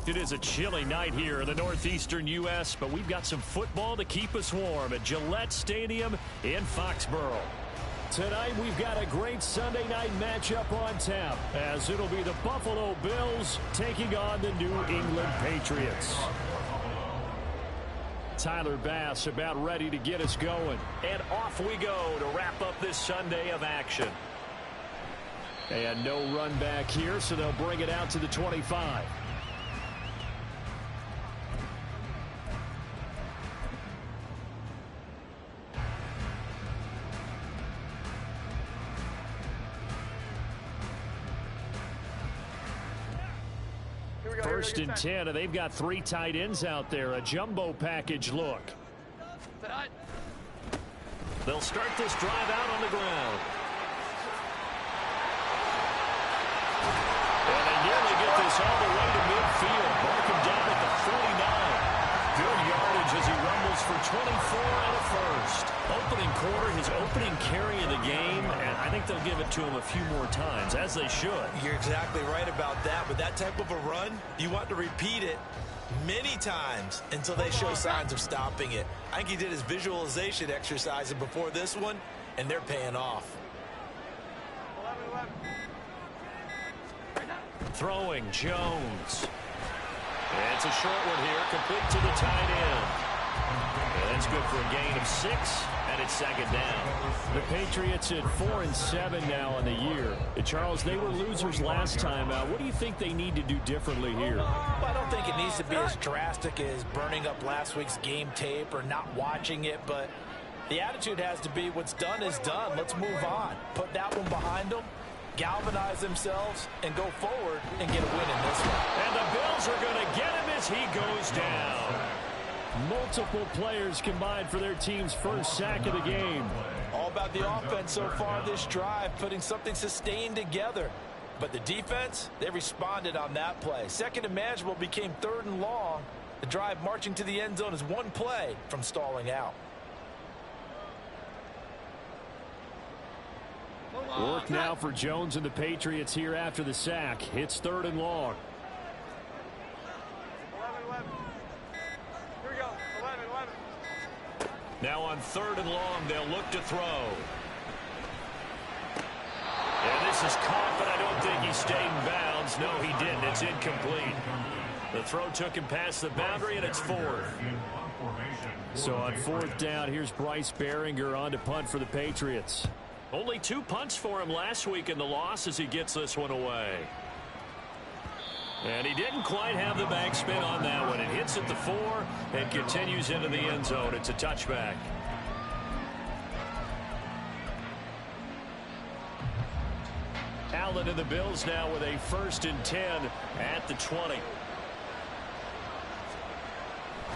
It is a chilly night here in the northeastern U.S., but we've got some football to keep us warm at Gillette Stadium in Foxborough. Tonight, we've got a great Sunday night matchup on tap, as it'll be the Buffalo Bills taking on the New England Patriots. Tyler Bass about ready to get us going. And off we go to wrap up this Sunday of action. And no run back here, so they'll bring it out to the 25. First and 10, and they've got three tight ends out there. A jumbo package look. They'll start this drive out on the ground. And they nearly get this all the way to midfield. Mark him down at the 49. Good yardage as he rumbles for 24 and a first. Opening quarter, his opening carry of the game, and I think they'll give it to him a few more times, as they should. You're exactly right about that. With that type of a run, you want to repeat it many times until they show signs of stopping it. I think he did his visualization exercises before this one, and they're paying off. Throwing Jones. And it's a short one here, complete to the tight end. And that's good for a gain of 6, and it's second down. The Patriots at 4-7 now on the year. Charles, they were losers last time out. What do you think they need to do differently here? Well, I don't think it needs to be as drastic as burning up last week's game tape or not watching it, but the attitude has to be what's done is done. Let's move on. Put that one behind them, galvanize themselves, and go forward and get a win in this one. And the Bills are going to get him as he goes down. Multiple players combined for their team's first sack of the game. All about the offense so far this drive, putting something sustained together. But the defense, they responded on that play. Second and manageable became 3rd and long. The drive marching to the end zone is one play from stalling out. Work now for Jones and the Patriots here after the sack. It's 3rd and long. Now on 3rd and long, they'll look to throw. And this is caught, but I don't think he stayed in bounds. No, he didn't. It's incomplete. The throw took him past the boundary, and it's 4th. So on 4th down, here's Bryce Behringer on to punt for the Patriots. Only 2 punts for him last week in the loss as he gets this one away. And he didn't quite have the backspin on that one. It hits at the 4 and continues into the end zone. It's a touchback. Allen and the Bills now with a 1st and 10 at the 20.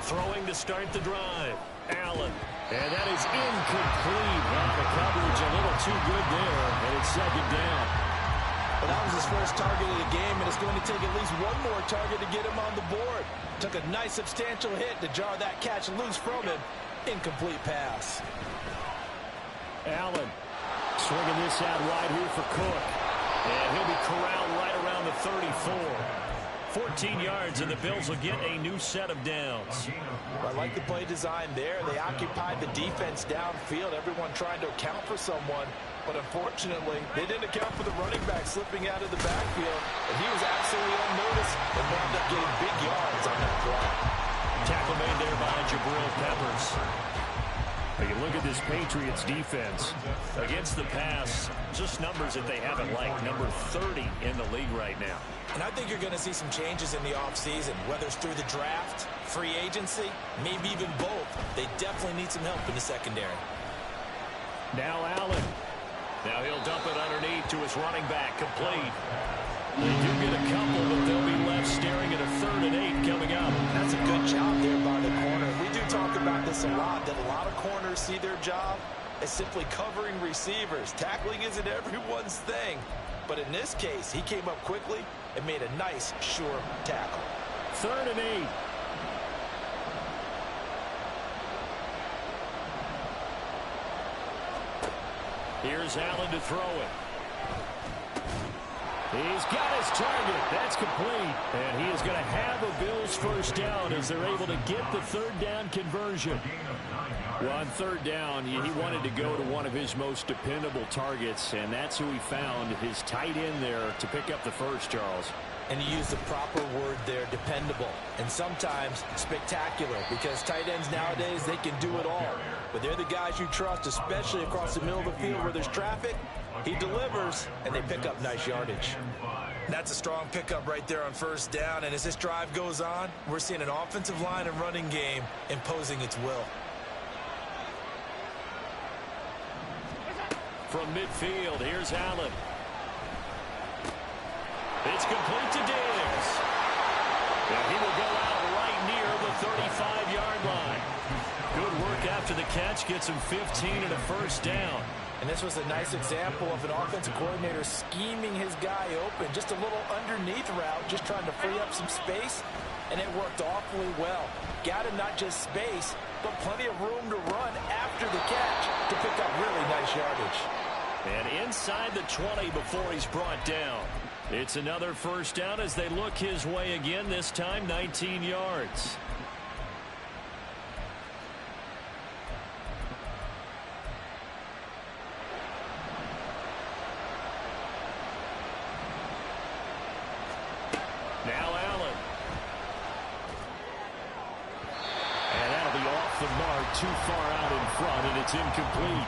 Throwing to start the drive. Allen. And that is incomplete. Well, the coverage a little too good there, and it's 2nd down. Well, that was his first target of the game, and it's going to take at least one more target to get him on the board. Took a nice substantial hit to jar that catch loose from him. Incomplete pass. Allen swinging this out wide here for Cook. And he'll be corralled right around the 34. 14 yards, and the Bills will get a new set of downs. I like the play design there. They occupied the defense downfield, everyone trying to account for someone. But unfortunately, they didn't account for the running back slipping out of the backfield. And he was absolutely unnoticed and wound up getting big yards on that play. Tackle made there by Jabril Peppers. You look at this Patriots defense. Against the pass, just numbers that they haven't liked. Number 30 in the league right now. And I think you're going to see some changes in the offseason, whether it's through the draft, free agency, maybe even both. They definitely need some help in the secondary. Now Allen. Now he'll dump it underneath to his running back, complete. They do get a couple, but they'll be left staring at a 3rd and 8 coming up. That's a good job there by the corner. We do talk about this a lot, that a lot of corners see their job as simply covering receivers. Tackling isn't everyone's thing. But in this case, he came up quickly and made a nice, sure tackle. 3rd and 8. Here's Allen to throw it. He's got his target. That's complete. And he is going to have a Bills first down as they're able to get the 3rd down conversion. Well, on 3rd down, he wanted to go to one of his most dependable targets, and that's who he found, his tight end there, to pick up the first, Charles. And he used the proper word there, dependable, and sometimes spectacular, because tight ends nowadays, they can do it all. But they're the guys you trust, especially across the middle of the field where there's traffic. He delivers, and they pick up nice yardage. That's a strong pickup right there on 1st down, and as this drive goes on, we're seeing an offensive line and running game imposing its will. From midfield, here's Allen. It's complete to Diggs. And he will go out right near the 35-yard line. Good work after the catch, gets him 15 and a first down. And this was a nice example of an offensive coordinator scheming his guy open. Just a little underneath route, just trying to free up some space. And it worked awfully well. Got him not just space, but plenty of room to run after the catch to pick up really nice yardage. And inside the 20 before he's brought down. It's another first down as they look his way again, this time 19 yards. Now Allen. And that'll be off the mark, too far out in front, and it's incomplete.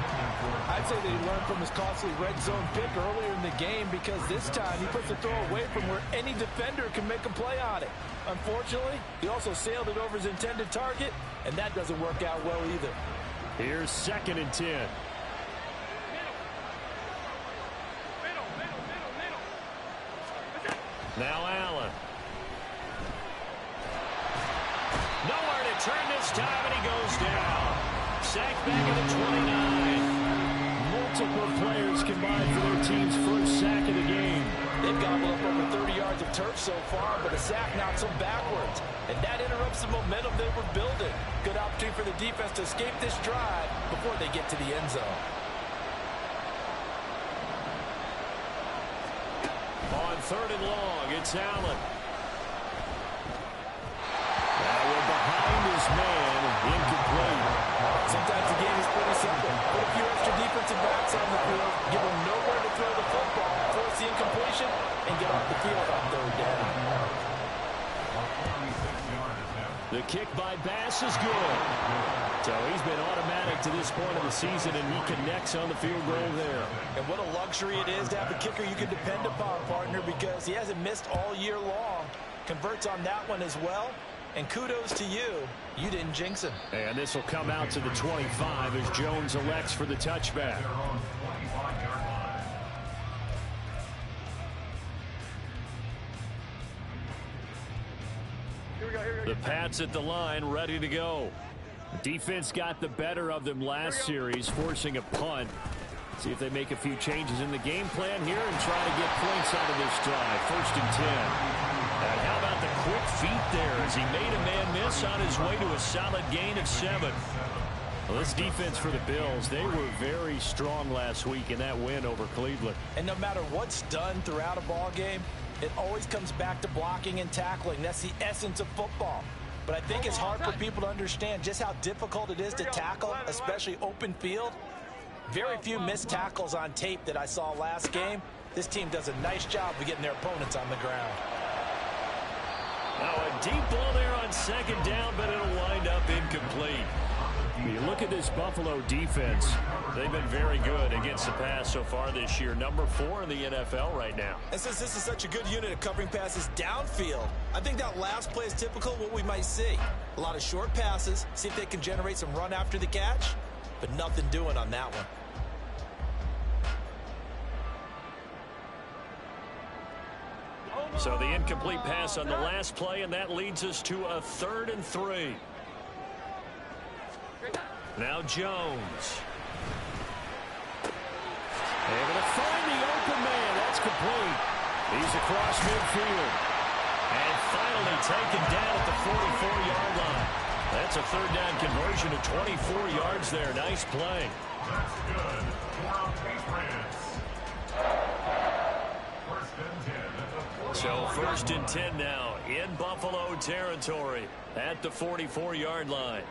I'd say they learned from his costly red zone pick earlier in the game, because this time he puts the throw away from where any defender can make a play on it. Unfortunately, he also sailed it over his intended target, and that doesn't work out well either. Here's 2nd and 10. Now Allen. Nowhere to turn this time, and he goes down. Sacked back at the 29. Multiple players combined for their team's first sack of the game. They've gobbled up over 30 yards of turf so far, but a sack knocks them backwards. And that interrupts the momentum they were building. Good opportunity for the defense to escape this drive before they get to the end zone. On 3rd and long, it's Allen. Now we're behind his man, incomplete. Sometimes the game is pretty simple. Put a few extra defensive backs on the field, give them nowhere to throw the football, force the incompletion, and get off the field on 3rd down. The kick by Bass is good. So he's been automatic to this point of the season, and he connects on the field goal there. And what a luxury it is to have a kicker you can depend upon, partner, because he hasn't missed all year long. Converts on that one as well. And kudos to you. You didn't jinx him. And this will come out to the 25 as Jones elects for the touchback. The Pats at the line, ready to go. Defense got the better of them last series, forcing a punt. See if they make a few changes in the game plan here and try to get points out of this drive. 1st and 10. And how about the quick feet there as he made a man miss on his way to a solid gain of 7. Well, this defense for the Bills, they were very strong last week in that win over Cleveland. And no matter what's done throughout a ball game, it always comes back to blocking and tackling. That's the essence of football. But I think it's hard for people to understand just how difficult it is to tackle, especially open field. Very few missed tackles on tape that I saw last game. This team does a nice job of getting their opponents on the ground. Now a deep ball there on 2nd down, but it'll wind up incomplete. You look at this Buffalo defense, they've been very good against the pass so far this year. Number 4 in the NFL right now. And since this is such a good unit at covering passes downfield, I think that last play is typical of what we might see. A lot of short passes, see if they can generate some run after the catch, but nothing doing on that one. So the incomplete pass on the last play, and that leads us to a 3rd and 3. Now Jones. Able to find the open man. That's complete. He's across midfield. And finally taken down at the 44-yard line. That's a 3rd down conversion of 24 yards there. Nice play. That's good. For Patriots. So 1st and 10 now in Buffalo territory at the 44-yard line.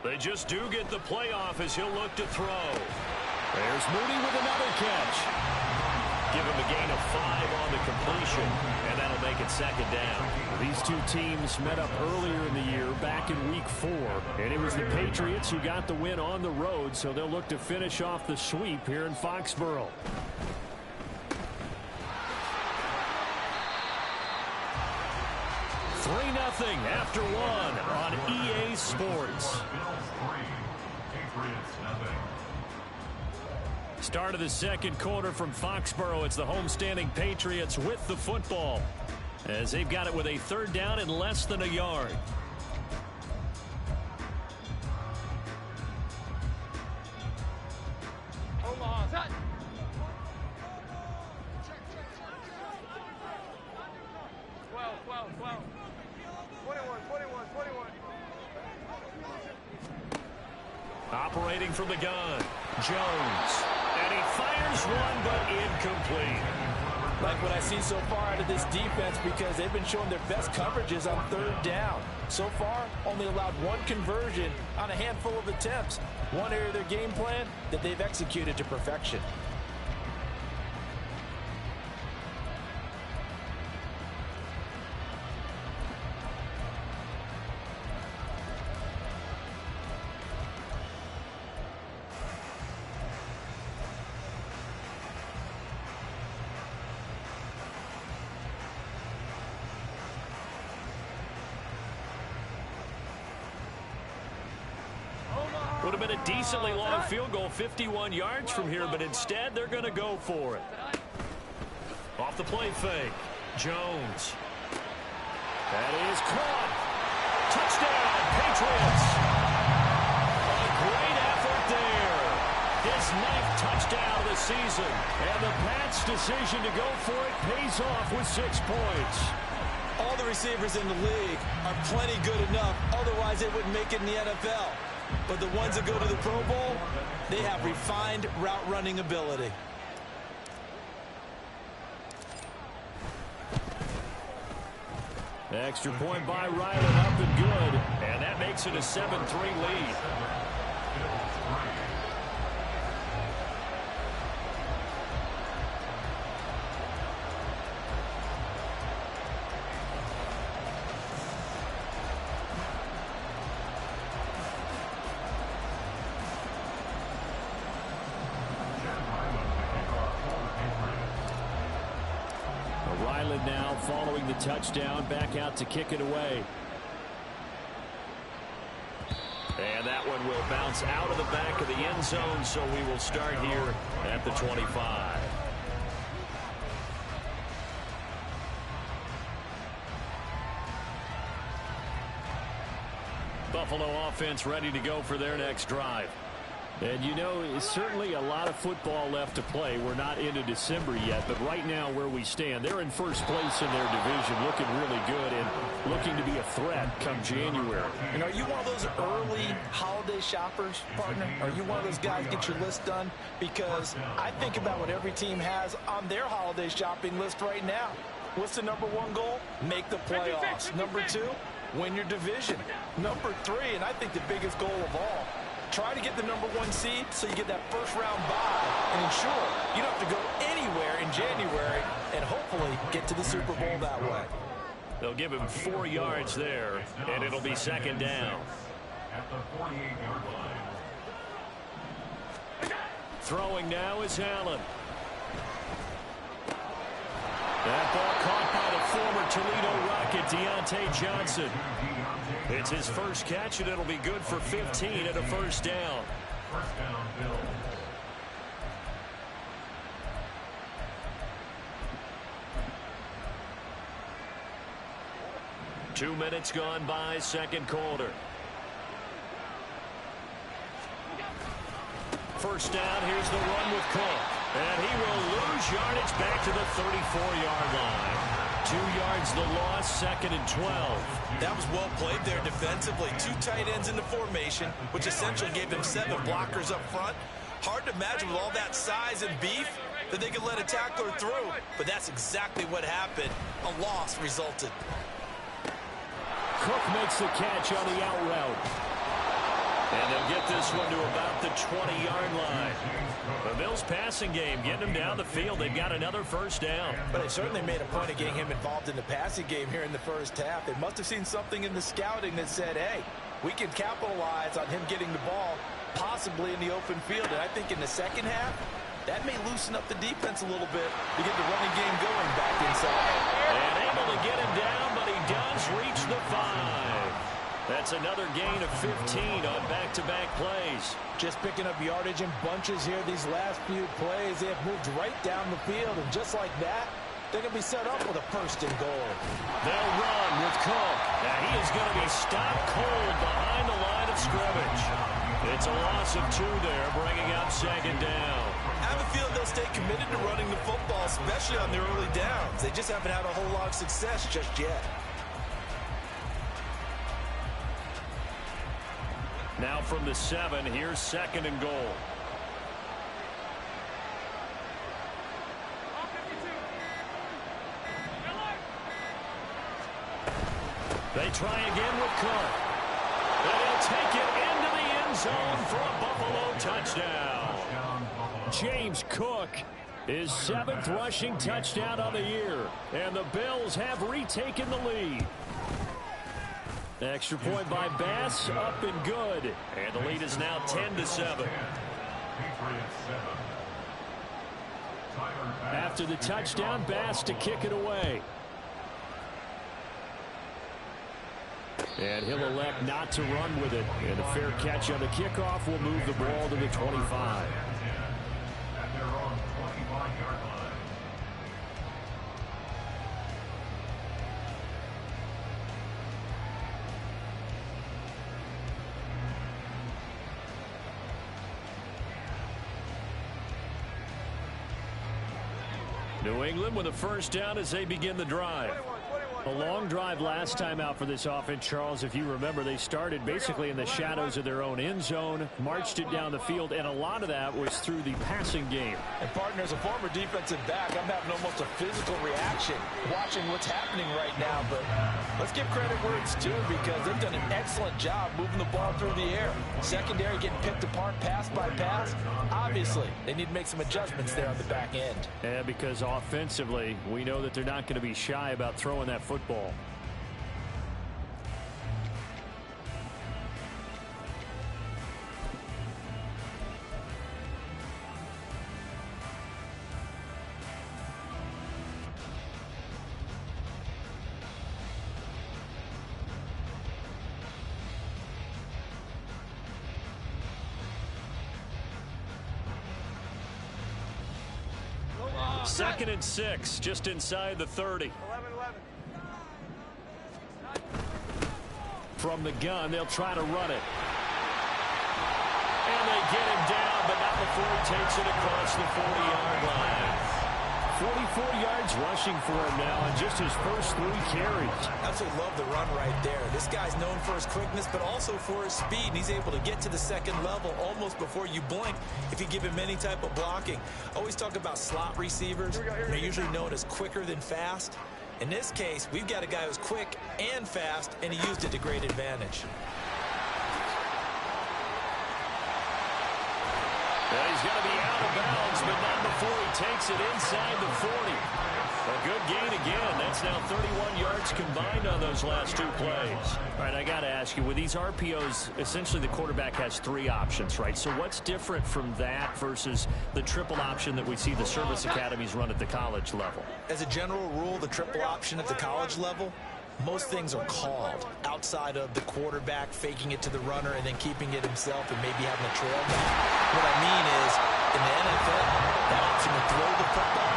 They just do get the playoff as he'll look to throw. There's Mooney with another catch. Give him a gain of 5 on the completion, and that'll make it 2nd down. These two teams met up earlier in the year, back in Week 4, and it was the Patriots who got the win on the road, so they'll look to finish off the sweep here in Foxborough. Three 0 after 1 on EA Sports. Start of the 2nd quarter from Foxborough. It's the homestanding Patriots with the football as they've got it with a 3rd down and less than a yard. Operating from the gun, Jones. And he fires one, but incomplete. Like what I see so far out of this defense, because they've been showing their best coverages on 3rd down. So far, only allowed 1 conversion on a handful of attempts. One area of their game plan that they've executed to perfection. Would have been a decently long field goal, 51 yards from here, but instead they're going to go for it. Off the play fake, Jones. That is caught. Touchdown, Patriots. A great effort there. His 9th touchdown of the season. And the Pats' decision to go for it pays off with 6 points. All the receivers in the league are plenty good enough, otherwise they wouldn't make it in the NFL. But the ones that go to the Pro Bowl, they have refined route running ability. Extra point by Riley, up and good. And that makes it a 7-3 lead. Now following the touchdown, back out to kick it away. And that one will bounce out of the back of the end zone, so we will start here at the 25. Buffalo offense ready to go for their next drive. And, you know, certainly a lot of football left to play. We're not into December yet, but right now where we stand, they're in first place in their division, looking really good and looking to be a threat come January. And are you one of those early holiday shoppers, partner? Are you one of those guys get your list done? Because I think about what every team has on their holiday shopping list right now. What's the number one goal? Make the playoffs. Number two, win your division. Number three, and I think the biggest goal of all, try to get the number one seed so you get that first round bye and ensure you don't have to go anywhere in January and hopefully get to the Super Bowl that way. They'll give him 4 yards there, and it'll be second down. At the 48-yard line. Throwing now is Allen. That ball caught by the former Toledo Rocket, Deontay Johnson. It's his first catch, and it'll be good for 15 and a first down. First down, Bills. 2 minutes gone by, second quarter. First down, here's the run with Cook. And he will lose yardage back to the 34-yard line. 2 yards the loss, second and 12. That was well played there defensively. 2 tight ends in the formation, which essentially gave them 7 blockers up front. Hard to imagine with all that size and beef that they could let a tackler through. But that's exactly what happened. A loss resulted. Cook makes the catch on the out route. And they'll get this one to about the 20-yard line. The Bills passing game, getting him down the field. They've got another first down. But they certainly made a point of getting him involved in the passing game here in the first half. They must have seen something in the scouting that said, hey, we can capitalize on him getting the ball, possibly in the open field. And I think in the second half, that may loosen up the defense a little bit to get the running game going back inside. And able to get him down, but he does reach the 5. That's another gain of 15 on back-to-back plays. Just picking up yardage in bunches here these last few plays. They have moved right down the field, and just like that, they're going to be set up with a first and goal. They'll run with Cook. Now he is going to be stopped cold behind the line of scrimmage. It's a loss of 2 there, bringing up second down. I have a feeling they'll stay committed to running the football, especially on their early downs. They just haven't had a whole lot of success just yet. Now from the 7, here's second and goal. They try again with Cook. And he'll take it into the end zone for a Buffalo touchdown. James Cook, his 7th rushing touchdown on the year. And the Bills have retaken the lead. Extra point by Bass, up and good. And the lead is now 10-7. After the touchdown, Bass to kick it away. And he'll elect not to run with it. And a fair catch on the kickoff will move the ball to the 25. New England with a first down as they begin the drive. A long drive last time out for this offense, Charles. If you remember, they started basically in the shadows of their own end zone, marched it down the field, and a lot of that was through the passing game. And, partner, as a former defensive back, I'm having almost a physical reaction watching what's happening right now. But let's give credit where it's due, because they've done an excellent job moving the ball through the air. Secondary getting picked apart pass by pass. Obviously, they need to make some adjustments there on the back end. Yeah, because offensively, we know that they're not going to be shy about throwing that football. Second and 6, just inside the 30. from the gun. They'll try to run it. And they get him down, but not before he takes it across the 40-yard line. 44 yards rushing for him now on just his first 3 carries. Absolutely love the run right there. This guy's known for his quickness, but also for his speed. And he's able to get to the second level almost before you blink if you give him any type of blocking. Always talk about slot receivers. They're usually known as quicker than fast. In this case, we've got a guy who's quick and fast, and he used it to great advantage. Well, he's going to be out of bounds, but not before he takes it inside the 40. A good gain again. That's now 31 yards combined on those last 2 plays. All right, I got to ask you, with these RPOs, essentially the quarterback has 3 options, right? So what's different from that versus the triple option that we see the service academies run at the college level? As a general rule, the triple option at the college level, most things are called outside of the quarterback faking it to the runner and then keeping it himself and maybe having a trail back. What I mean is, in the NFL, that option to throw the football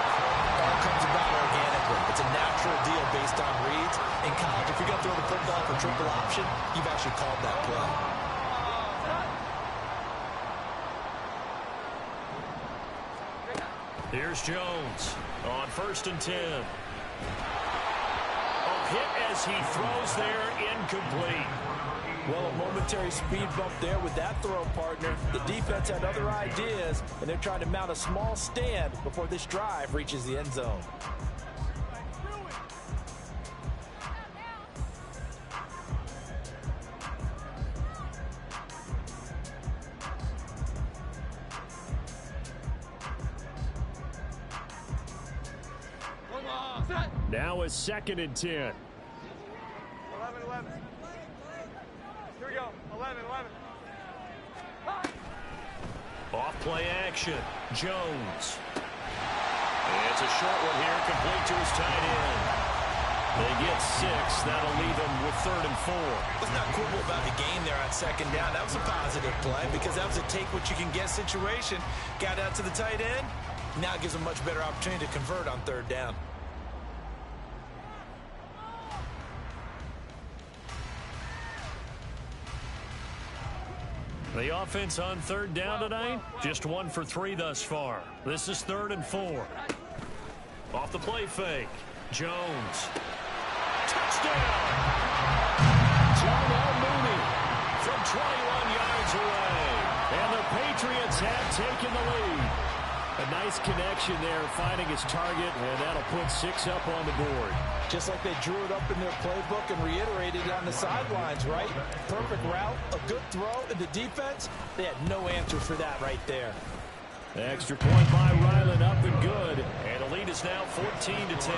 all comes about organically. It's a natural deal based on reads. In college, if you're going to throw the football for triple option, you've actually called that play. Here's Jones on 1st and 10. Hit as he throws there, incomplete. Well, a momentary speed bump there with that throw, partner. The defense had other ideas, and they're trying to mount a small stand before this drive reaches the end zone. Now it's 2nd and 10. 11-11. Here we go. 11-11. Off play action. Jones. It's a short one here, complete to his tight end. They get 6. That'll leave them with 3rd and 4. Let's not quibble about the game there on 2nd down. That was a positive play because that was a take-what-you-can-get situation. Got out to the tight end. Now it gives them a much better opportunity to convert on 3rd down. The offense on 3rd down tonight, just 1 for 3 thus far. This is 3rd and 4. Off the play fake. Jones. Touchdown! John L. Mooney from 21 yards away. And the Patriots have taken the lead. A nice connection there, finding his target, and that'll put 6 up on the board. Just like they drew it up in their playbook and reiterated it on the sidelines, right? Perfect route, a good throw, and the defense, they had no answer for that right there. The extra point by Ryland up and good. And the lead is now 14-10.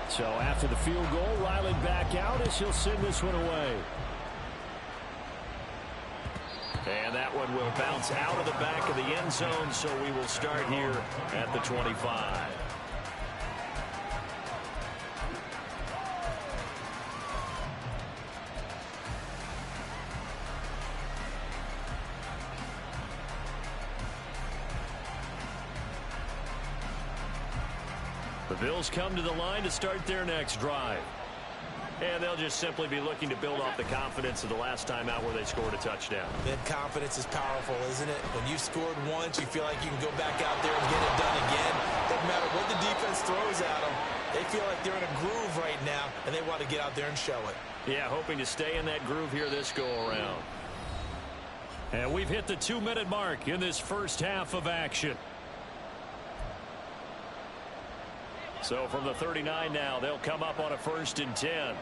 So after the field goal, Ryland back out as he'll send this one away. And that one will bounce out of the back of the end zone, so we will start here at the 25. The Bills come to the line to start their next drive. And they'll just simply be looking to build off the confidence of the last time out where they scored a touchdown. Then confidence is powerful, isn't it? When you've scored once, you feel like you can go back out there and get it done again. Doesn't matter what the defense throws at them. They feel like they're in a groove right now, and they want to get out there and show it. Yeah, hoping to stay in that groove here this go-around. And we've hit the 2-minute mark in this first half of action. So from the 39 now, they'll come up on a 1st and 10.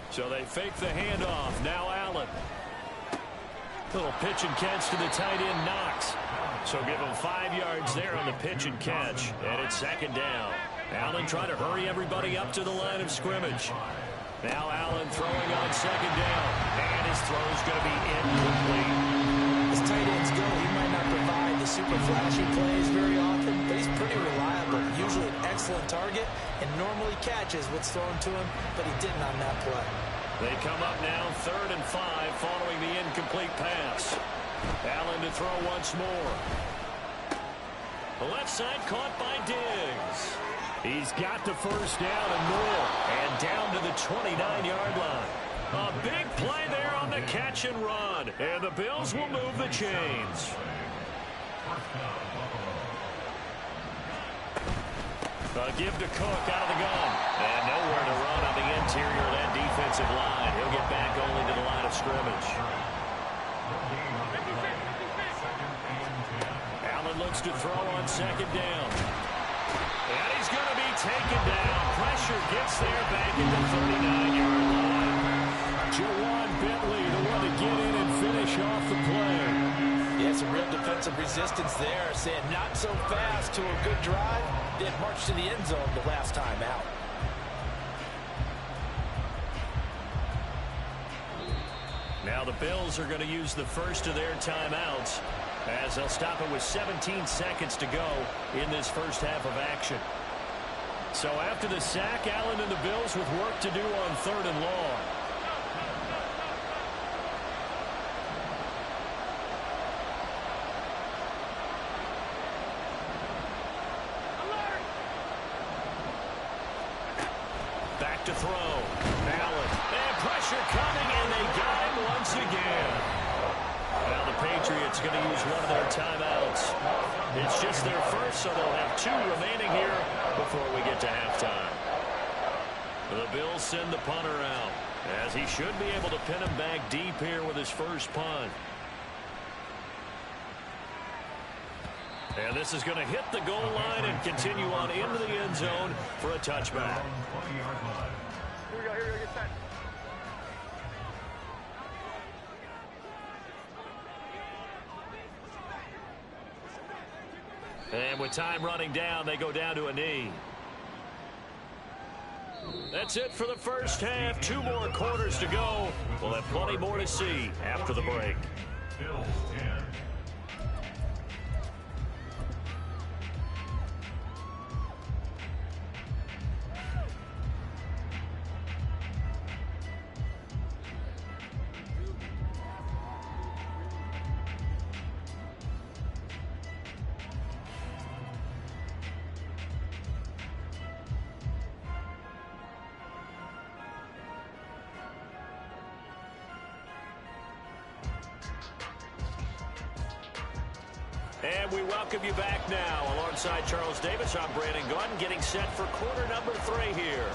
So they fake the handoff. Now Allen. Little pitch and catch to the tight end, Knox. So give him 5 yards there on the pitch and catch. And it's 2nd down. Allen trying to hurry everybody up to the line of scrimmage. Now Allen throwing on 2nd down. And his throw's going to be incomplete. As tight ends go, he might not provide the super flashy plays very often, but he's he's pretty reliable, usually an excellent target, and normally catches what's thrown to him, but he didn't on that play. They come up now 3rd and 5 following the incomplete pass. Allen to throw once more. The left side caught by Diggs. He's got the first down and more, and down to the 29-yard line. A big play there on the catch and run, and the Bills will move the chains. A give to Cook out of the gun. And nowhere to run on the interior of that defensive line. He'll get back only to the line of scrimmage. Allen looks to throw on 2nd down. And he's going to be taken down. Pressure gets there back at the 39-yard line. Jawan Bentley, the one to get in and finish off the play. Yeah, some real defensive resistance there. Saying not so fast to a good drive. Did march to the end zone the last time out. Now the Bills are going to use the first of their timeouts as they'll stop it with 17 seconds to go in this first half of action. So after the sack, Allen and the Bills with work to do on 3rd and long. Back to throw. Allen. And pressure coming, and they got him once again. Now the Patriots going to use one of their timeouts. It's just their first, so they'll have 2 remaining here before we get to halftime. The Bills send the punter out, as he should be able to pin him back deep here with his first punt. And this is going to hit the goal line and continue on into the end zone for a touchback. Here we go, get set. And with time running down, they go down to a knee. That's it for the first half. 2 more quarters to go. We'll have plenty more to see after the break. Bills 10. And we welcome you back now. Alongside Charles Davis, I'm Brandon Gunn, getting set for quarter number 3 here.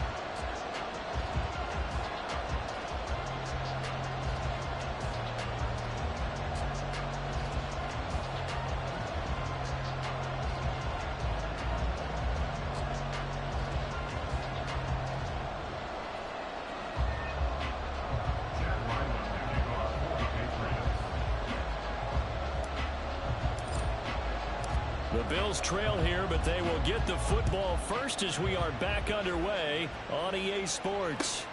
The Bills trail here, but they will get the football first as we are back underway on EA Sports.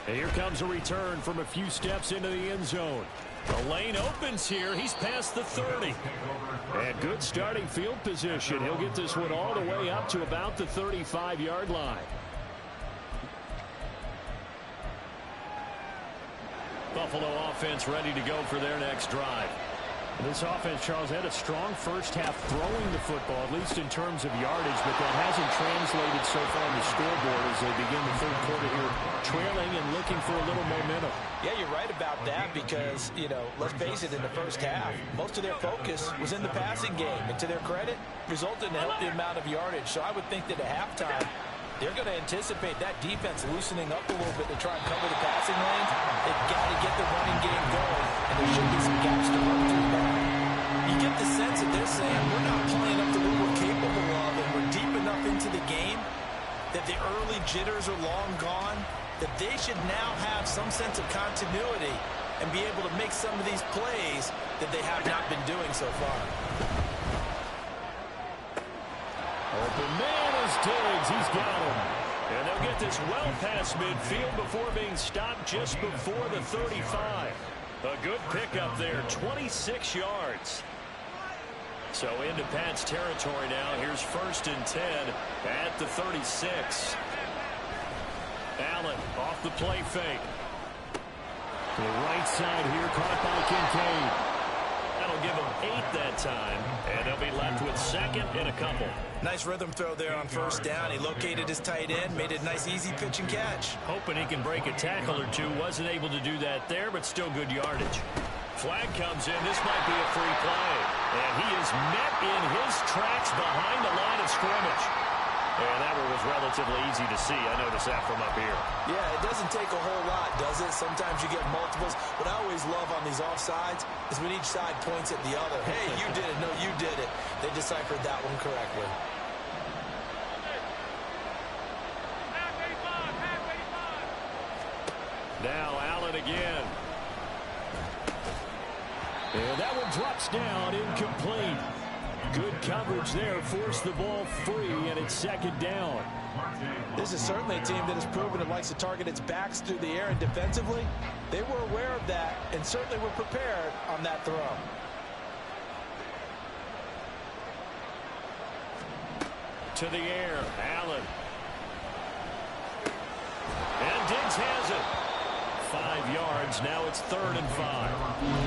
And here comes a return from a few steps into the end zone. The lane opens here. He's past the 30. And good starting field position. He'll get this one all the way up to about the 35-yard line. Buffalo offense ready to go for their next drive. This offense, Charles, had a strong first half throwing the football, at least in terms of yardage, but that hasn't translated so far on the scoreboard as they begin the 3rd quarter here, trailing and looking for a little momentum. Yeah, you're right about that because, you know, let's face it, in the first half, most of their focus was in the passing game. And to their credit, resulted in a healthy amount of yardage. So I would think that at halftime, they're going to anticipate that defense loosening up a little bit to try and cover the passing lanes. They've got to get the running game going, and there should be some gaps to run through now. You get the sense that they're saying we're not playing up to what we're capable of, and we're deep enough into the game that the early jitters are long gone, that they should now have some sense of continuity and be able to make some of these plays that they have not been doing so far. Open man is Diggs. He's got him. And they'll get this well past midfield before being stopped just before the 35. A good pickup there, 26 yards. So into Pat's territory now. Here's 1st and 10 at the 36. Allen off the play fake. To the right side here, caught by Kincaid. That'll give him 8 that time, and they'll be left with 2nd and a couple. Nice rhythm throw there on 1st down. He located his tight end, made it a nice easy pitch and catch. Hoping he can break a tackle or two. Wasn't able to do that there, but still good yardage. Flag comes in. This might be a free play. And he is met in his tracks behind the line of scrimmage. And that one was relatively easy to see. I noticed that from up here. Yeah, it doesn't take a whole lot, does it? Sometimes you get multiples. What I always love on these offsides is when each side points at the other. Hey, you did it. No, you did it. They deciphered that one correctly. Now Allen again. And that one drops down, incomplete. Good coverage there, forced the ball free, and it's 2nd down. This is certainly a team that has proven it likes to target its backs through the air, and defensively, they were aware of that and certainly were prepared on that throw. To the air, Allen. And Diggs has it. 5 yards. Now it's 3rd and 5.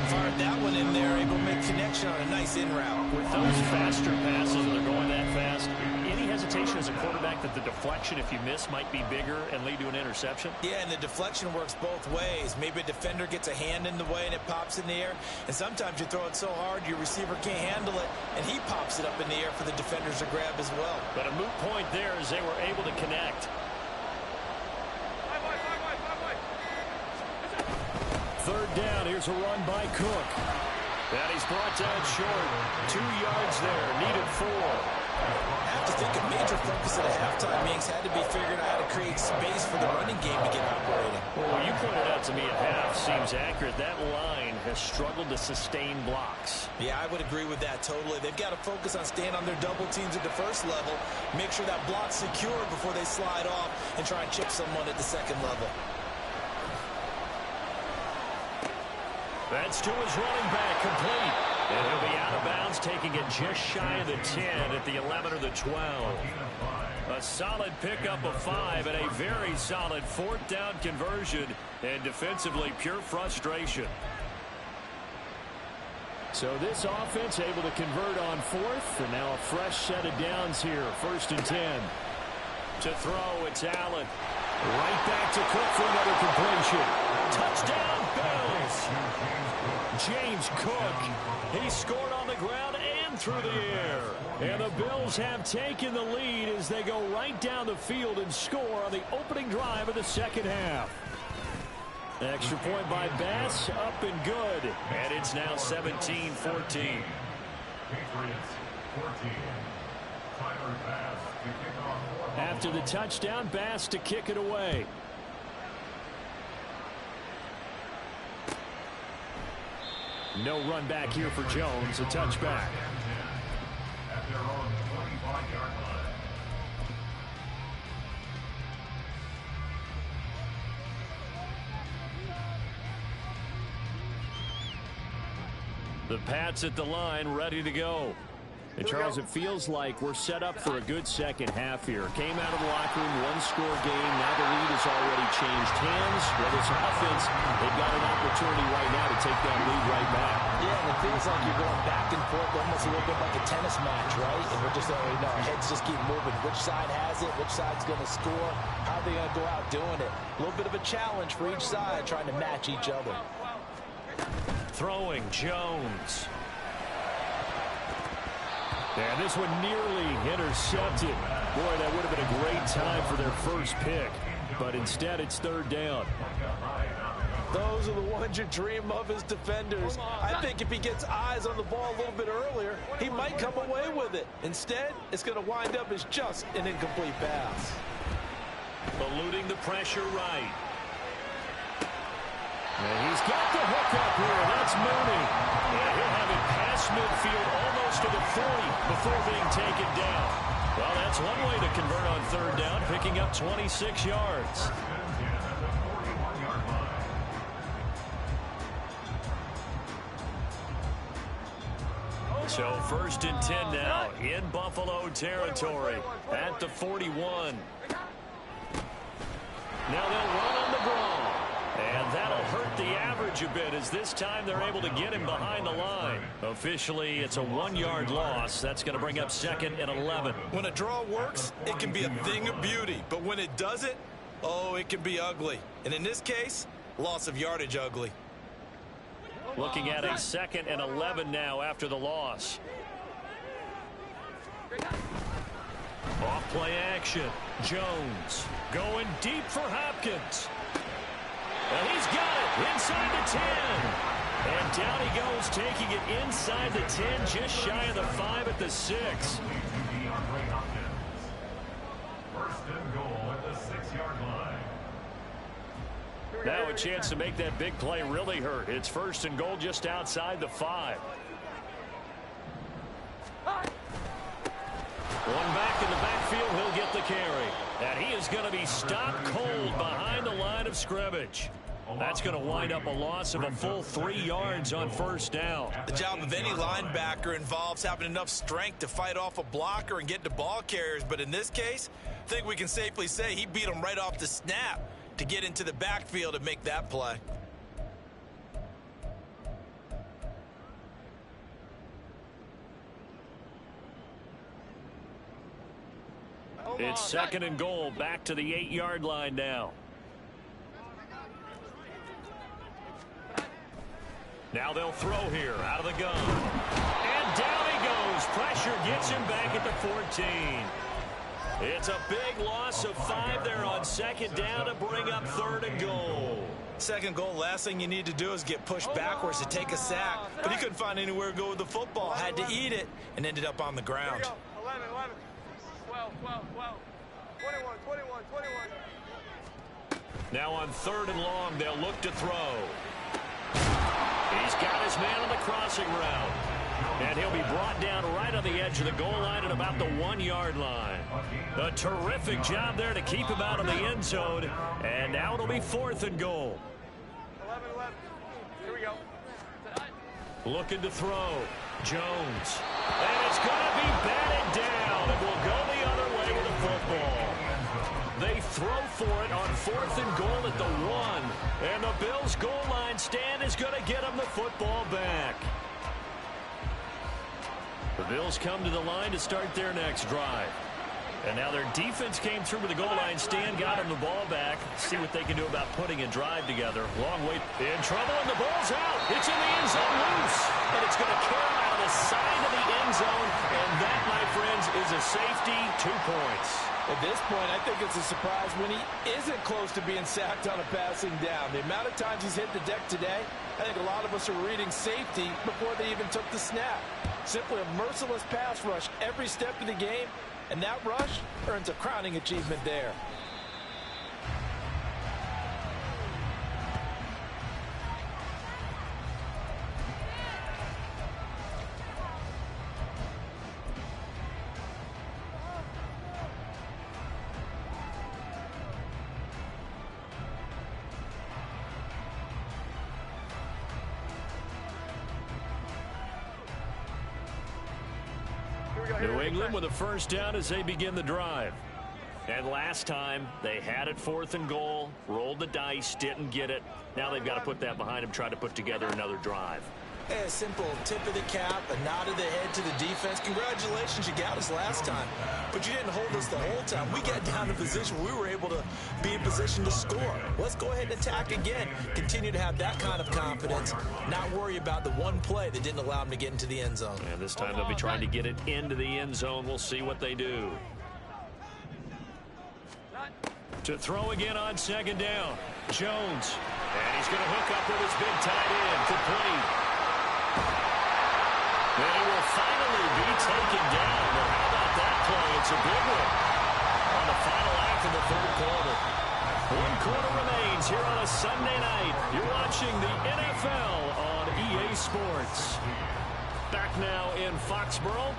Fired that one in there, able to make connection on a nice in route. With those faster passes, and they're going that fast, any hesitation as a quarterback that the deflection, if you miss, might be bigger and lead to an interception? Yeah, and the deflection works both ways. Maybe a defender gets a hand in the way and it pops in the air. And sometimes you throw it so hard your receiver can't handle it, and he pops it up in the air for the defenders to grab as well. But a moot point there as they were able to connect. 3rd down. Here's a run by Cook. And he's brought down short. 2 yards there. Needed 4. I have to think a major focus at a halftime meetings had to be figuring out how to create space for the running game to get operating. Well, you pointed out to me at half seems accurate. That line has struggled to sustain blocks. Yeah, I would agree with that totally. They've got to focus on staying on their double teams at the 1st level, make sure that block's secure before they slide off and try and chip someone at the 2nd level. That's to his running back, complete. And he'll be out of bounds, taking it just shy of the 10 at the 11 or the 12. A solid pickup of 5 and a very solid 4th down conversion. And defensively, pure frustration. So this offense able to convert on 4th. And now a fresh set of downs here. 1st and 10. To throw, it's Allen. Right back to Cook for another completion. Touchdown, Bills. James Cook, he scored on the ground and through the air. And the Bills have taken the lead as they go right down the field and score on the opening drive of the 2nd half. Extra point by Bass, up and good. And it's now 17-14. After the touchdown, Bass to kick it away. No run back here for Jones, a touchback. At their own 25-yard line. The Pats at the line, ready to go. And, Charles, it feels like we're set up for a good 2nd half here. Came out of the locker room, 1-score game. Now the lead has already changed hands. Well, this offense, they've got an opportunity right now to take that lead right back. Yeah, and it feels like you're going back and forth, almost a little bit like a tennis match, right? And we're just already know our heads just keep moving. Which side has it? Which side's going to score? How are they going to go out doing it? A little bit of a challenge for each side, trying to match each other. Throwing, Jones. And this one nearly intercepted. Boy, that would have been a great time for their first pick. But instead, it's 3rd down. Those are the ones you dream of as defenders. I think if he gets eyes on the ball a little bit earlier, he might come away with it. Instead, it's going to wind up as just an incomplete pass. Eluding the pressure right. And he's got the hook up here. That's Mooney. And he'll have it past midfield almost to the 40 before being taken down. Well, that's one way to convert on 3rd down, picking up 26 yards. So 1st and 10 now in Buffalo territory at the 41. Now they'll run on the brawl. And that'll hurt the average a bit as this time they're able to get him behind the line. Officially, it's a 1-yard loss. That's going to bring up 2nd and 11. When a draw works, it can be a thing of beauty. But when it doesn't, oh, it can be ugly. And in this case, loss of yardage ugly. Looking at a 2nd and 11 now after the loss. Off play action. Jones going deep for Hopkins. And he's got it inside the 10. And down he goes, taking it inside the 10, just shy of the 5 at the 6. 1st and goal at the 6-yard line. Now a chance to make that big play really hurt. It's 1st and goal just outside the 5. One back in the backfield, he'll get the carry. And he is going to be stopped cold behind the line of scrimmage. That's going to wind up a loss of a full 3 yards on 1st down. The job of any linebacker involves having enough strength to fight off a blocker and get to ball carriers. But in this case, I think we can safely say he beat him right off the snap to get into the backfield and make that play. It's 2nd and goal, back to the 8-yard line now. Now they'll throw here out of the gun. And down he goes. Pressure gets him back at the 14. It's a big loss of 5 there on 2nd down to bring up 3rd and goal. 2nd goal, last thing you need to do is get pushed backwards to take a sack. But he couldn't find anywhere to go with the football. Had to eat it and ended up on the ground. 11, 12, 12, 21, 21, 21. Now on 3rd and long, they'll look to throw. He's got his man on the crossing route. And he'll be brought down right on the edge of the goal line at about the 1-yard line. A terrific job there to keep him out of the end zone. And now it'll be 4th and goal. 11, 11. Here we go. Looking to throw. Jones. And it's going to be batted down. And will go the other way with the football. They throw for it on 4th and goal at the 1. And the Bills' goal line stand is going to get them the football back. The Bills come to the line to start their next drive. And now their defense came through with the goal line stand, got them the ball back. See what they can do about putting a drive together. Long way in trouble, and the ball's out. It's in the end zone loose. And it's going to carry out of the side of the end zone. And that, my friends, is a safety, 2 points. At this point, I think it's a surprise when he isn't close to being sacked on a passing down. The amount of times he's hit the deck today, I think a lot of us are reading safety before they even took the snap. Simply a merciless pass rush every step of the game, and that rush earns a crowning achievement there. New England with a 1st down as they begin the drive. And last time, they had it 4th and goal, rolled the dice, didn't get it. Now they've got to put that behind them, try to put together another drive. A simple tip of the cap, a nod of the head to the defense. Congratulations, you got us last time. But you didn't hold us the whole time. We got down to position. We were able to be in position to score. Let's go ahead and attack again. Continue to have that kind of confidence. Not worry about the one play that didn't allow them to get into the end zone. And this time they'll be trying to get it into the end zone. We'll see what they do. To throw again on 2nd down. Jones. And he's going to hook up with his big tight end. Complete. And he will finally be taken down. But how about that play? It's a big one on the final act of the 3rd quarter. 1 quarter remains here on a Sunday night. You're watching the NFL on EA Sports. Back now in Foxborough.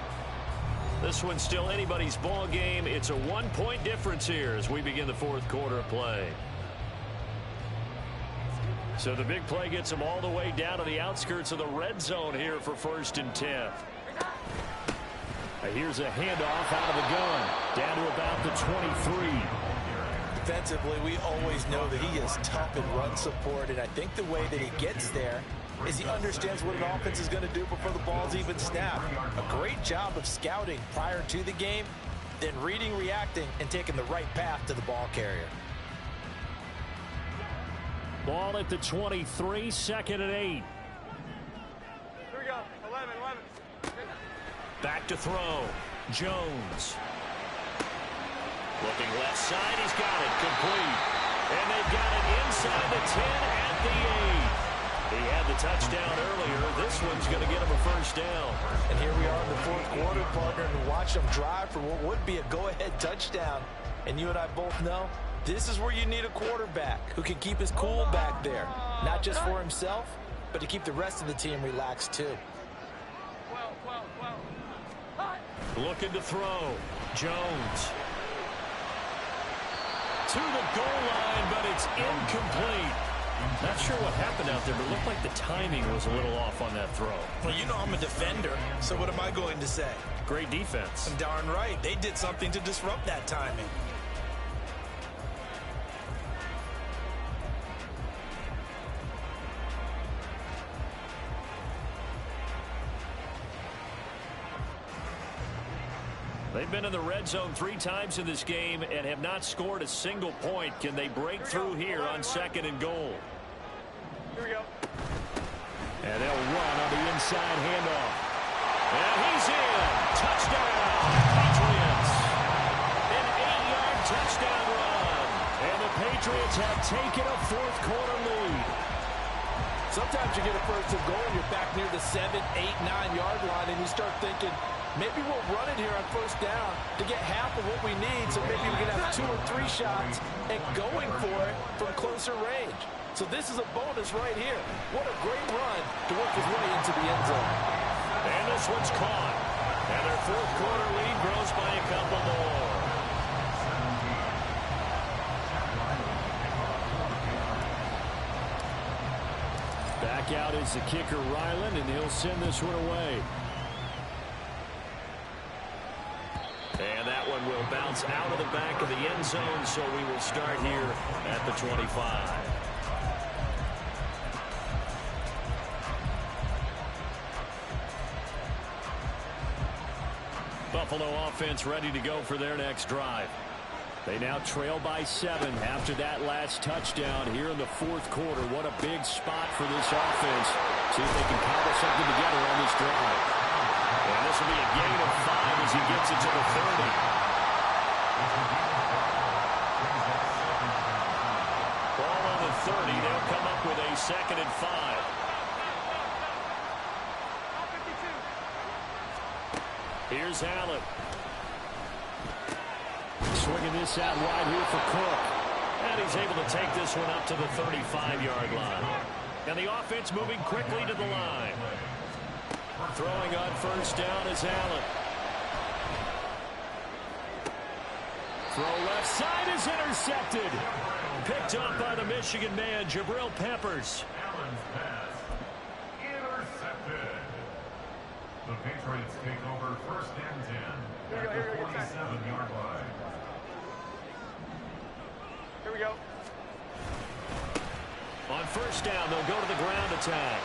This one's still anybody's ball game. It's a 1-point difference here as we begin the 4th quarter of play. So the big play gets them all the way down to the outskirts of the red zone here for 1st and 10. Here's a handoff out of the gun. Down to about the 23. Defensively, we always know that he is tough in run support, and I think the way that he gets there is he understands what an offense is going to do before the ball's even snapped. A great job of scouting prior to the game, then reading, reacting, and taking the right path to the ball carrier. Ball at the 23, 2nd and 8. Here we go. 11. Back to throw. Jones. Looking left side. He's got it. Complete. And they've got it inside the 10 at the 8. He had the touchdown earlier. This one's going to get him a first down. And here we are in the 4th quarter, partner, and watch them drive for what would be a go-ahead touchdown. And you and I both know this is where you need a quarterback who can keep his cool back there. Not just for himself, but to keep the rest of the team relaxed too. 12. Looking to throw. Jones. To the goal line, but it's incomplete. Not sure what happened out there, but it looked like the timing was a little off on that throw. Well, you know I'm a defender, so what am I going to say? Great defense. Darn right. They did something to disrupt that timing. They've been in the red zone 3 times in this game and have not scored a single point. Can they break through here on 2nd and goal? Here we go. And they'll run on the inside handoff. And he's in. Touchdown, Patriots. An 8-yard touchdown run. And the Patriots have taken a 4th quarter lead. Sometimes you get a first and goal and you're back near the 7, 8, 9-yard line, and you start thinking, maybe we'll run it here on 1st down to get half of what we need, so maybe we can have 2 or 3 shots and going for it from closer range. So this is a bonus right here. What a great run to work his way into the end zone. And this one's caught. And their 4th quarter lead grows by a couple more. Back out is the kicker, Ryland, and he'll send this one away. And that one will bounce out of the back of the end zone, so we will start here at the 25. Buffalo offense ready to go for their next drive. They now trail by 7 after that last touchdown here in the 4th quarter. What a big spot for this offense. See if they can cobble something together on this drive. And this will be a gain of 5 as he gets it to the 30. Ball on the 30. They'll come up with a 2nd and 5. 52. Here's Allen. Swinging this out wide here for Cook. And he's able to take this one up to the 35-yard line. And the offense moving quickly to the line. Throwing on 1st down is Allen. Throw left side is intercepted. Picked up by the Michigan man, Jabril Peppers. Allen's pass intercepted. The Patriots take over 1st and 10 at the 47-yard line. Here we go. On 1st down, they'll go to the ground attack.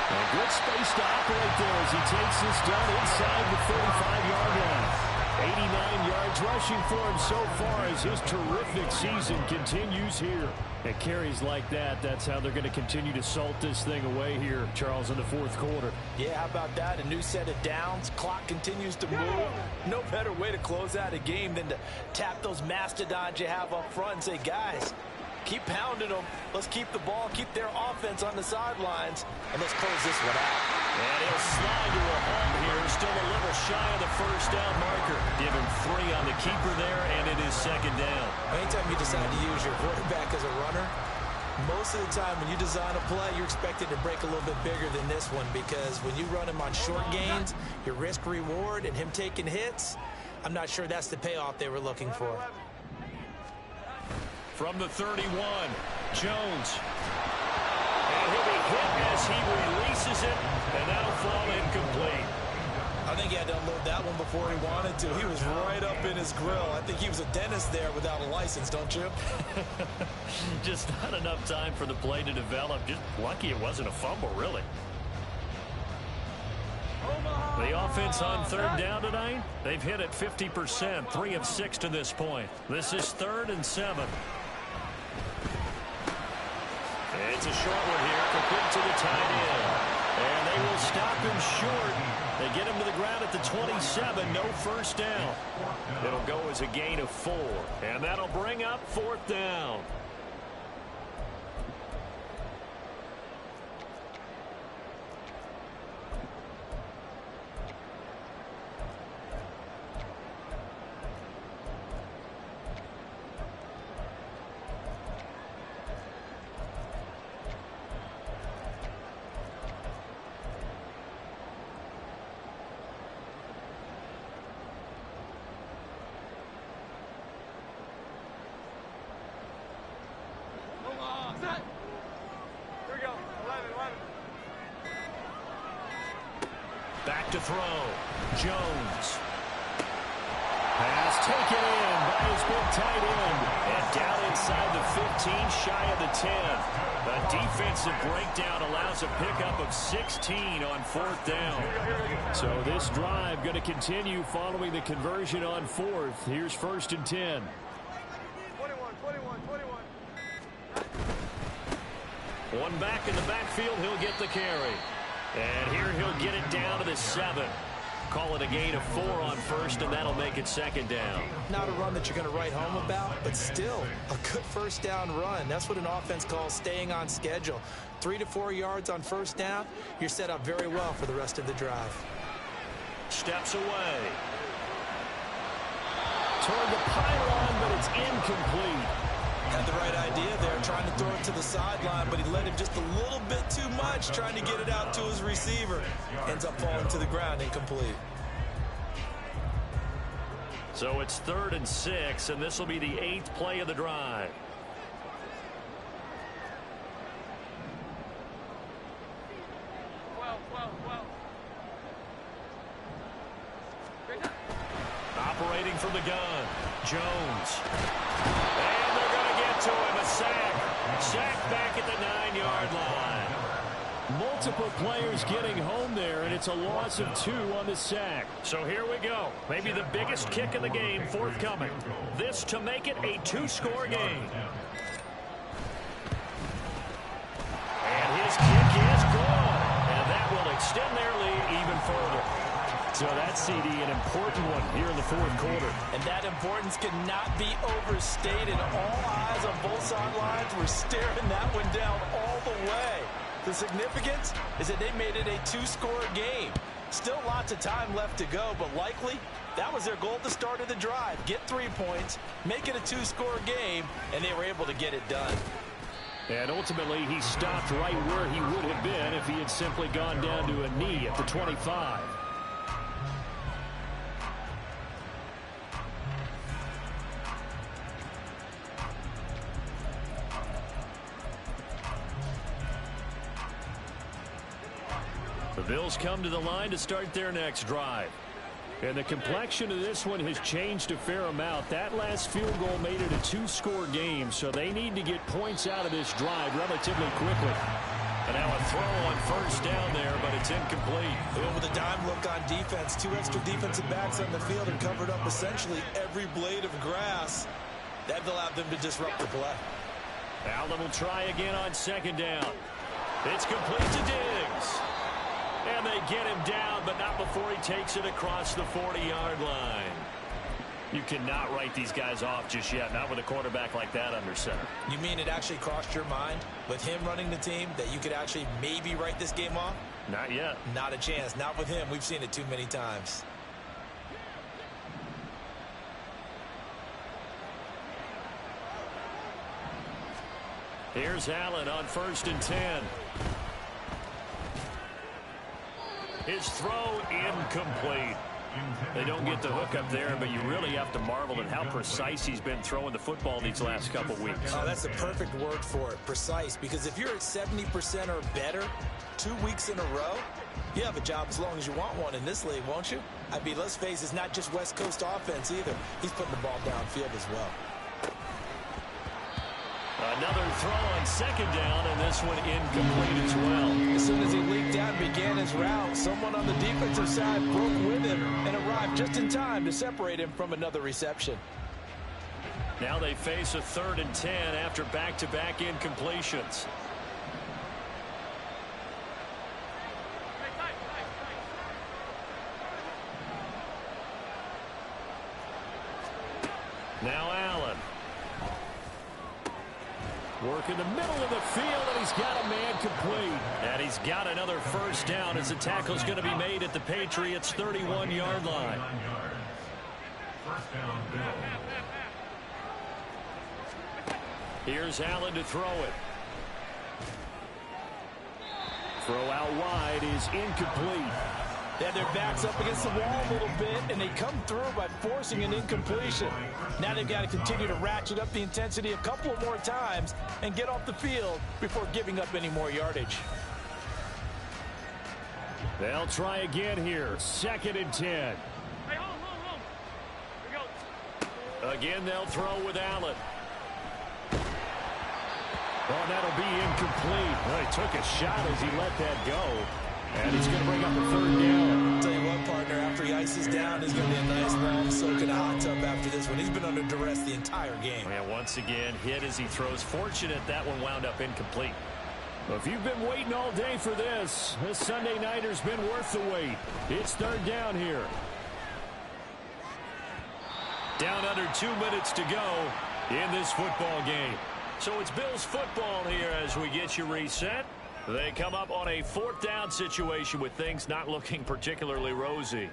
A good space to operate there as he takes this down inside the 35-yard line. 89 yards rushing for him so far as his terrific season continues here. And carries like that, that's how they're going to continue to salt this thing away here, Charles, in the 4th quarter. Yeah, how about that? A new set of downs. Clock continues to move. No better way to close out a game than to tap those mastodons you have up front and say, guys, keep pounding them. Let's keep the ball, keep their offense on the sidelines, and let's close this one out. And he'll slide to a halt here. Still a little shy of the 1st down marker. Give him 3 on the keeper there, and it is 2nd down. Anytime you decide to use your quarterback as a runner, most of the time when you design a play, you're expected to break a little bit bigger than this one, because when you run him on short gains, your risk reward and him taking hits, I'm not sure that's the payoff they were looking for. From the 31, Jones. And he'll be hit as he releases it, and that'll fall incomplete. before he wanted to. He was right up in his grill. I think he was a dentist there without a license, don't you? Just not enough time for the play to develop. Just lucky it wasn't a fumble, really. The offense on third down tonight, they've hit it 50%, 3 of 6 to this point. This is 3rd and 7. It's a short one here, complete to the tight end. And they will stop him short. They get him to the ground at the 27, no first down. It'll go as a gain of 4, and that'll bring up 4th down. Back to throw. Jones. Pass taken in by his big tight end. And down inside the 15, shy of the 10. A defensive breakdown allows a pickup of 16 on 4th down. So this drive going to continue following the conversion on 4th. Here's 1st and 10. 21. One back in the backfield. He'll get the carry. And here he'll get it down to the 7. Call it a gain of 4 on 1st, and that'll make it 2nd down. Not a run that you're going to write home about, but still a good first down run. That's what an offense calls staying on schedule. 3 to 4 yards on first down, you're set up very well for the rest of the drive. Steps away. Toward the pylon, but it's incomplete. Had the right idea there, trying to throw it to the sideline, but he let him just a little bit too much, trying to get it out to his receiver. Ends up falling to the ground, incomplete. So it's 3rd and 6, and this will be the 8th play of the drive. Operating from the gun, Jones. And they're going to get to him, a sack. Sack back at the 9-yard line. Multiple players getting home there, and it's a loss of 2 on the sack. So here we go. Maybe the biggest kick of the game forthcoming. This to make it a 2-score game. And his kick is good. And that will extend their lead even further. So that's, CD, an important one here in the 4th quarter. And that importance cannot be overstated. All eyes on both sidelines were staring that one down all the way. The significance is that they made it a 2-score game. Still lots of time left to go, but likely that was their goal at the start of the drive. Get 3 points, make it a 2-score game, and they were able to get it done. And ultimately, he stopped right where he would have been if he had simply gone down to a knee at the 25. The Bills come to the line to start their next drive. And the complexion of this one has changed a fair amount. That last field goal made it a 2-score game, so they need to get points out of this drive relatively quickly. And now a throw on first down there, but it's incomplete. They went with a dime look on defense. 2 extra defensive backs on the field and covered up essentially every blade of grass. That allowed them to disrupt the play. Allen will try again on second down. It's complete to Diggs. And they get him down, but not before he takes it across the 40-yard line. You cannot write these guys off just yet, not with a quarterback like that under center. You mean it actually crossed your mind with him running the team that you could actually maybe write this game off? Not yet. Not a chance. Not with him. We've seen it too many times. Here's Allen on 1st and 10. His throw incomplete. They don't get the hook up there, but you really have to marvel at how precise he's been throwing the football these last couple weeks. Oh, that's the perfect word for it, precise, because if you're at 70% or better 2 weeks in a row, You have a job as long as you want one in this league, won't you? I mean, let's face it, it's not just West Coast offense either. He's putting the ball downfield as well. Another throw on second down, and this one incomplete as well. As soon as he leaked out and began his route, someone on the defensive side broke with him and arrived just in time to separate him from another reception. Now they face a 3rd and 10 after back-to-back incompletions. Now Allen. Work in the middle of the field, and he's got a man complete. And he's got another first down as the tackle's going to be made at the Patriots' 31-yard line. First down, Bill. Here's Allen to throw it. Throw out wide is incomplete. They had their backs up against the wall a little bit, and they come through by forcing an incompletion. Now they've got to continue to ratchet up the intensity a couple more times and get off the field before giving up any more yardage. They'll try again here. 2nd and 10. Hey, hold. Here we go. Again, they'll throw with Allen. Oh, that'll be incomplete. Well, he took a shot as he let that go. And he's going to bring up a 3rd down. I'll tell you what, partner, after he ices down, he's going to be a nice long soak in a hot tub after this one. He's been under duress the entire game. And once again, hit as he throws. Fortunate that one wound up incomplete. Well, if you've been waiting all day for this Sunday nighter's been worth the wait. It's 3rd down here. Down under 2 minutes to go in this football game. So it's Bills football here as we get you reset. They come up on a 4th down situation with things not looking particularly rosy.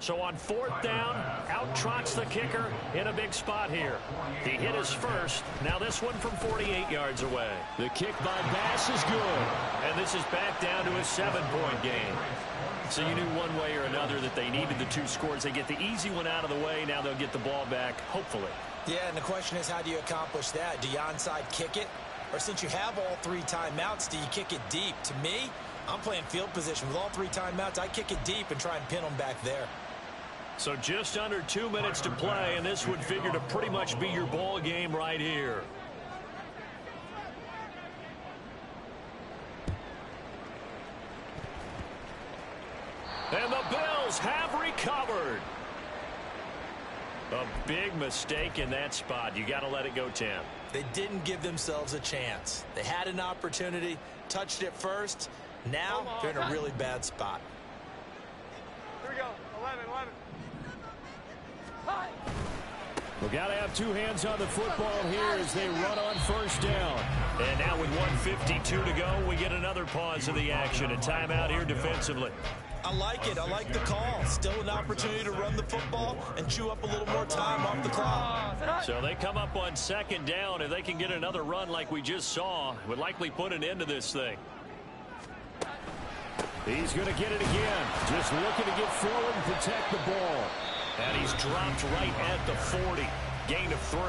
So on 4th down, out trots the kicker in a big spot here. He hit his first. Now this one from 48 yards away. The kick by Bass is good. And this is back down to a 7-point game. So you knew one way or another that they needed the 2 scores. They get the easy one out of the way. Now they'll get the ball back, hopefully. Yeah, and the question is, how do you accomplish that? Do you onside kick it? Or since you have all 3 timeouts, do you kick it deep? To me, I'm playing field position. With all 3 timeouts, I kick it deep and try and pin them back there. So just under 2 minutes to play, and this would figure to pretty much be your ball game right here. And the Bills have recovered. A big mistake in that spot. You got to let it go, Tim. They didn't give themselves a chance. They had an opportunity, touched it first. Now they're in a really bad spot. Here we go. 11. We've got to have 2 hands on the football here as they run on 1st down. And now with 1:52 to go, we get another pause of the action. A timeout here defensively. I like it. I like the call. Still an opportunity to run the football and chew up a little more time off the clock. So they come up on 2nd down. If they can get another run like we just saw, would likely put an end to this thing. He's going to get it again. Just looking to get forward and protect the ball. And he's dropped right at the 40. Gain of 3.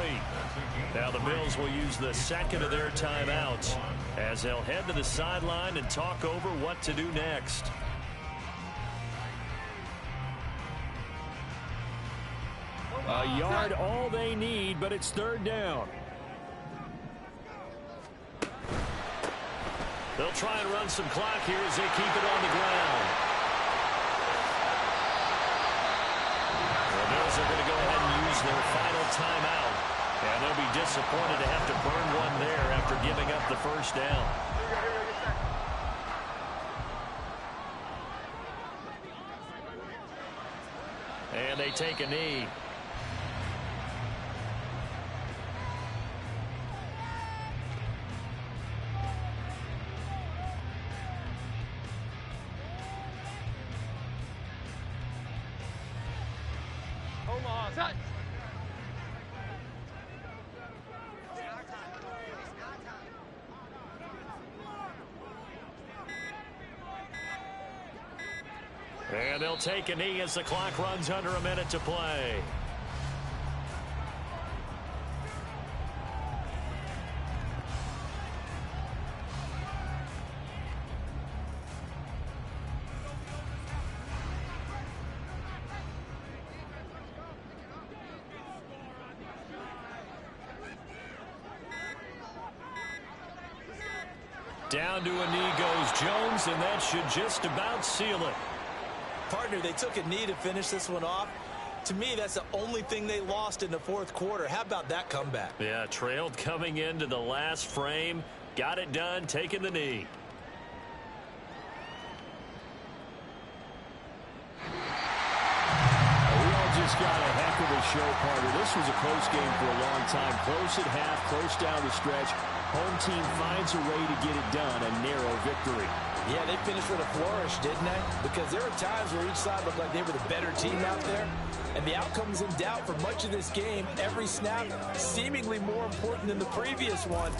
Now the Bills will use the 2nd of their timeouts as they'll head to the sideline and talk over what to do next. A yard all they need, but it's 3rd down. They'll try and run some clock here as they keep it on the ground. The Bills are going to go ahead and use their final timeout. And they'll be disappointed to have to burn one there after giving up the 1st down. And they take a knee. And they'll take a knee as the clock runs under a minute to play. Down to a knee goes Jones, and that should just about seal it. Partner, they took a knee to finish this one off. To me, that's the only thing they lost in the fourth quarter. How about that comeback? Yeah, trailed coming into the last frame. Got it done, taking the knee. Just got a heck of a show, partner. This was a close game for a long time. Close at half, close down the stretch. Home team finds a way to get it done, a narrow victory. Yeah, they finished with a flourish, didn't they? Because there were times where each side looked like they were the better team out there. And the outcome's in doubt for much of this game. Every snap seemingly more important than the previous one.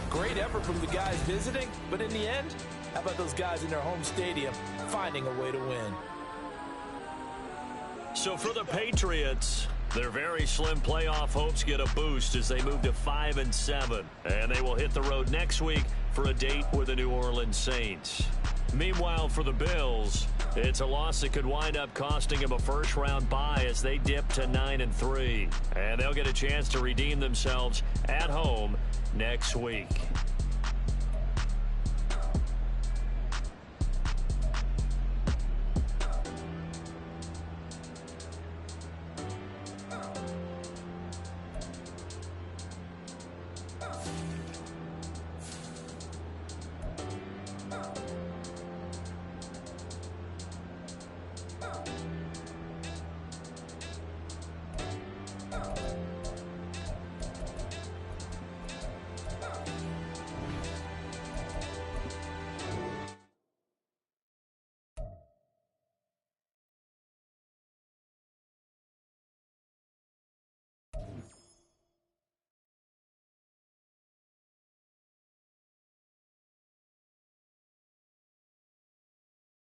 Great effort from the guys visiting. But in the end, how about those guys in their home stadium finding a way to win? So for the Patriots, their very slim playoff hopes get a boost as they move to 5-7. And they will hit the road next week for a date with the New Orleans Saints. Meanwhile, for the Bills, it's a loss that could wind up costing them a first-round bye as they dip to 9-3. And they'll get a chance to redeem themselves at home next week.